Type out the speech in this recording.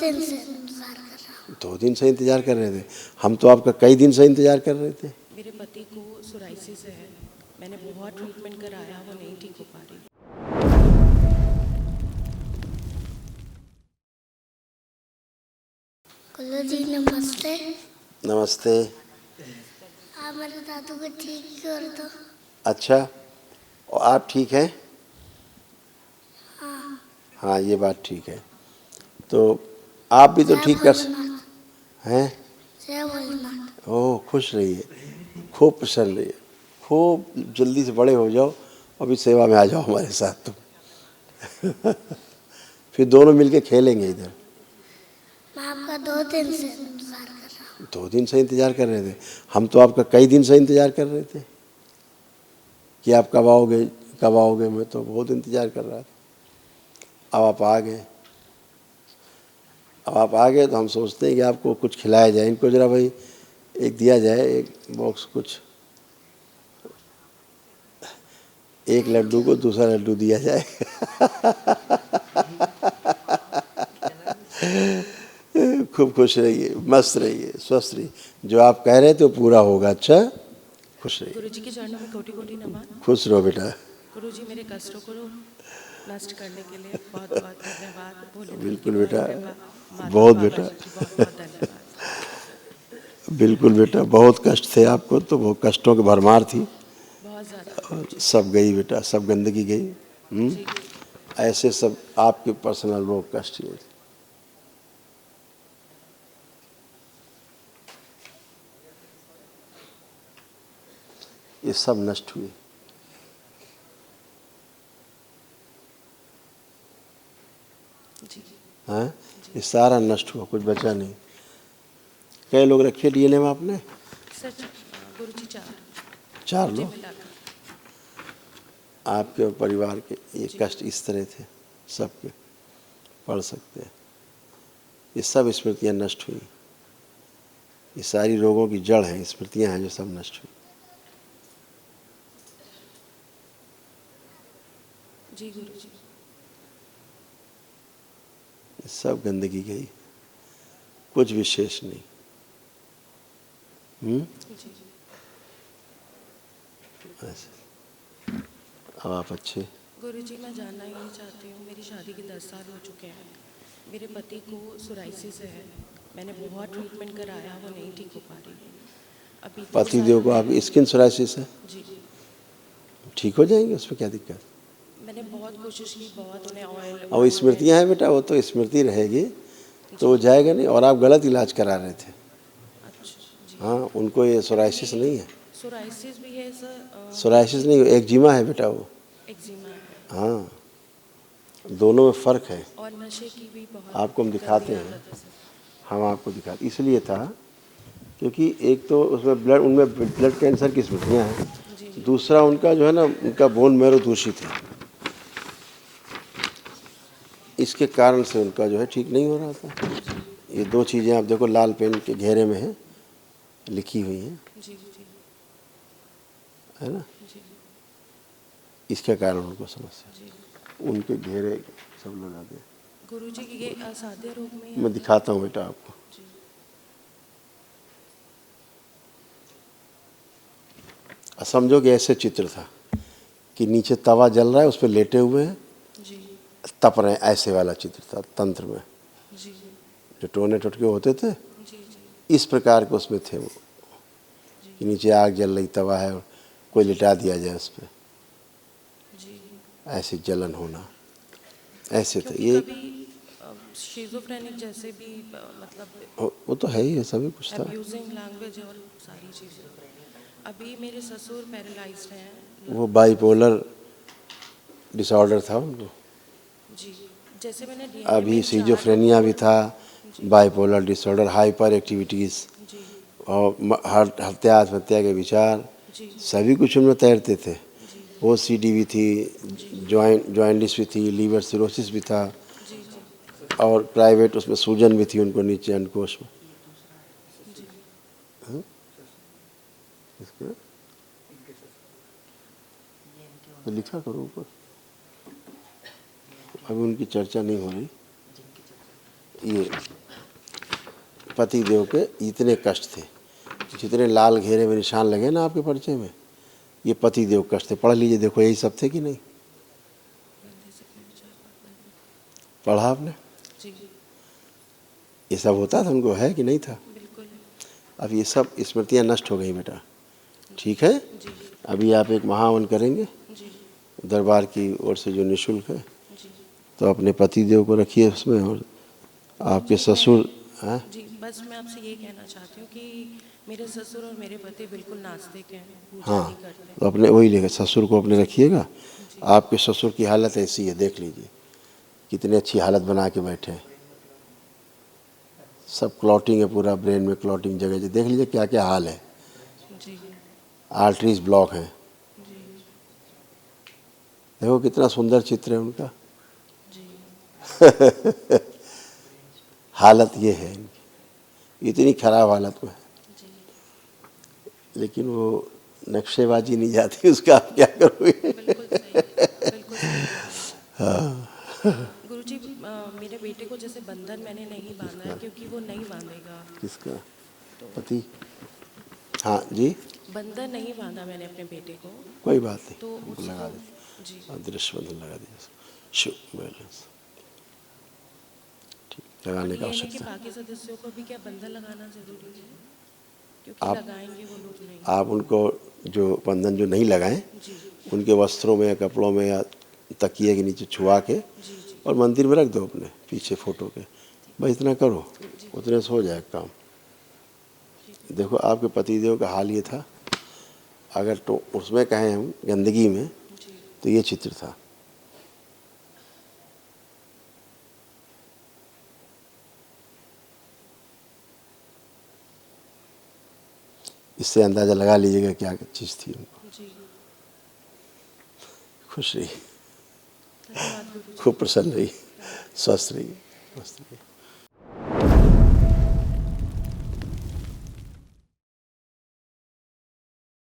दिन से इंतजार कर रहा हूँ। 2 दिन से इंतजार कर रहे थे? हम तो आपका कई दिन से इंतजार कर रहे थे। मेरे पति को सोराइसिस है, मैंने बहुत ट्रीटमेंट कराया, वो नहीं ठीक हो पा रही। गुरु जी नमस्ते। नमस्ते। आप मेरे दादू को ठीक कर दो। अच्छा, और आप ठीक हैं? हाँ। हाँ, ये बात ठीक है। तो आप भी तो ठीक कर हैं? जय भोलेनाथ। ओह, खुश रहिए, खूब प्रसन्न रहिए, खूब जल्दी से बड़े हो जाओ, अभी सेवा में आ जाओ हमारे साथ तुम। फिर दोनों मिलके खेलेंगे इधर। मैं आपका 2 दिन से इंतजार कर रहा हूँ। 2 दिन से इंतजार कर रहे थे? हम तो आपका कई दिन से इंतजार कर रहे थे कि आप कब आओगे कब आओगे। मैं तो बहुत इंतजार कर रहा था। अब आप आ गए। अब आप आ गए तो हम सोचते हैं कि आपको कुछ खिलाया जाए। इनको जरा भाई एक दिया जाए, एक बॉक्स कुछ, एक लड्डू को दूसरा लड्डू दिया जाए। खूब खुश रहिए, मस्त रहिए, स्वस्थ रहिए। जो आप कह रहे थे वो पूरा होगा। अच्छा, खुश रहिए। गुरुजी के चरणों में कोटि कोटि नमन। खुश रहो बेटा। गुरुजी मेरे कष्टों को नष्ट करने के लिए बहुत बहुत धन्यवाद। भोलेनाथ की बिल्कुल बहुत बेटा, कृपा, माता बहुत बाबा बेटा, जी की बहुत बहुत धन्यवाद। बिल्कुल बेटा, बहुत कष्ट थे आपको, तो वो कष्टों की भरमार थी। बहुत ज़्यादा और गुरुजी। सब गई बेटा, सब गंदगी गई। जी ऐसे सब आपके पर्सनल रोग कष्ट ये सब नष्ट हुए। जी हैं? ये सारा नष्ट हुआ, कुछ बचा नहीं। कई लोग रखे डीएनए में आपने? सच गुरुजी 4 मुझे लोग मिलाकर। आपके और परिवार के ये जी। कष्ट इस तरह थे सबके, पढ़ सकते हैं। ये सब स्मृतियाँ नष्ट हुई। ये सारी रोगों की जड़ है, स्मृतियाँ हैं जो सब नष्ट हुई। जी गुरुजी। ये सब गंदगी गई, कुछ विशेष नहीं। जी ऐसे अब आप अच्छे। गुरुजी मैं जानना यही चाहती हूँ, मेरी शादी के 10 साल हो चुके हैं, मेरे पति को सोराइसिस है, मैंने बहुत ट्रीटमेंट कराया, वो नहीं ठीक हो पा रही। अभी 2 साल पतिदेव को आपकी स्किन सोराइसिस है? जी ठीक हो जाएंगे, उसमें क्या दिक्कत? मैंने बहुत कोशिश की, बहुत उन्हें ऑयल और स्मृतियाँ हैं बेटा, वो तो स्मृति रहेगी, तो वो जाएगा नहीं। और आप गलत इलाज करा रहे थे। अच्छा जी। हाँ, उनको ये सोराइसिस नहीं है। सोराइसिस भी है सर। सोराइसिस नहीं, एक्जिमा है बेटा वो। एक्जिमा है हाँ, दोनों में फ़र्क है। और नशे की भी बहुत आपको हम दिखाते गंदी हैं, आदत है सर। हम आपको दिखाते इसलिए था क्योंकि एक तो उसमें ब्लड, उनमें ब्लड कैंसर की स्मृतियाँ हैं। जी जी दूसरा उनका जो है ना, उनका बोन मैरो दूषित है। इसके कारण से उनका जो है ठीक नहीं हो रहा था। ये 2 चीज़ें आप देखो, लाल पेन के घेरे में है, लिखी हुई हैं, जी जी है ना। जी इसके कारण उनको समस्या, जी। उनके घेरे सब लगा दे। गुरुजी ये असाध्य रोग में मैं दिखाता हूँ बेटा आपको। जी समझो कि ऐसे चित्र था कि नीचे तवा जल रहा है, उस पर लेटे हुए हैं, जी तप रहे हैं, ऐसे वाला चित्र था तंत्र में। जी जो टोने टोटके होते थे, जी जी इस प्रकार के उसमें थे वो, कि नीचे आग जल रही, तवा है, और कोई लिटा दिया जाए उस पर, जी। ऐसी जलन होना, ऐसे थे क्योंकि ये। कभी शिजोफ्रेनिक जैसे भी मतलब वो तो है ही है, सभी कुछ था। अब्यूजिंग लैंग्वेज और सारी चीज़ें। अभी मेरे ससुर पैरालाइज्ड हैं। वो बाइपोलर डिसऑर्डर था उनको। जी जैसे मैंने डीएनए अभी में 4 सीजोफ्रेनिया भी था, जी बाइपोलर डिसऑर्डर, हाइपर एक्टिविटीज़, जी और हत्या आत्महत्या के विचार, जी सभी कुछ उनमें तैरते थे। जी वो सीडी भी थी, जी जॉइंटिस भी थी, लीवर सिरोसिस भी था, जी जी और प्राइवेट उसमें सूजन भी थी उनको नीचे अंडकोश में। जी इसके तो लिखा करो ऊपर, अभी उनकी चर्चा नहीं हो रही। ये पति देव के इतने कष्ट थे, जितने लाल घेरे में निशान लगे ना आपके परिचय में, ये पति देव कष्ट थे। पढ़ लीजिए, देखो यही सब थे कि नहीं? पढ़ा आपने? जी ये सब होता था उनको, है कि नहीं था? बिल्कुल। अब ये सब स्मृतियाँ नष्ट हो गई बेटा, ठीक है? जी अभी आप एक महावन करेंगे जी दरबार की ओर से जो निःशुल्क है, जी तो अपने पति देव को रखिए उसमें, और आपके ससुर हैं। जी। बस मैं आपसे ये कहना चाहती हूँ कि मेरे ससुर और मेरे पति बिल्कुल नास्तिक हैं, पूजा हाँ, नहीं करते। तो अपने वही लेकर ससुर को अपने रखिएगा। आपके ससुर की हालत ऐसी है, देख लीजिए कितनी अच्छी हालत बना के बैठे हैं। सब क्लॉटिंग है, पूरा ब्रेन में क्लॉटिंग जगह जगह, देख लीजिए क्या क्या हाल है। जी आर्टरीज ब्लॉक हैं। जी देखो कितना सुंदर चित्र है उनका। जी हालत ये है इनकी, इतनी खराब हालत में है, जी। लेकिन वो नक्शेबाजी नहीं जाती, उसका आप क्या करोगे? बिल्कुल सही, बिल्कुल सही। गुरुजी, मेरे बेटे को जैसे बंधन मैंने नहीं बांधा है क्योंकि वो नहीं बांधेगा। किसका पति? हाँ जी, बंधन नहीं बांधा मैंने अपने बेटे को, कोई बात नहीं, तो उनको लगा उसको देते, जी अदृश्य बंधन लगा दीजिए, शुभ बैलेंस, ठीक, लगाने का ये नहीं कि आवश्यकता है। बाकी सदस्यों को भी क्या बंधन लगाना जरूरी है? क्योंकि आप लगाएंगे वो लोग नहीं। आप उनको जो बंधन जो नहीं लगाएं, जी उनके वस्त्रों में या कपड़ों में या तकिए के नीचे छुआ के जी जी और मंदिर में रख दो अपने पीछे फोटो के, बस इतना करो, उतने से हो जाएगा काम। देखो आपके पतिदेव का हाल ये था, अगर तो उसमें कहें हम गंदगी में, जी तो ये चित्र था। इससे अंदाजा लगा लीजिएगा क्या चीज़ थी उनको। जी। खुश रही, धन्यवाद गुरुजी। खूब प्रसन्न रही, स्वस्थ रही, मस्त रही।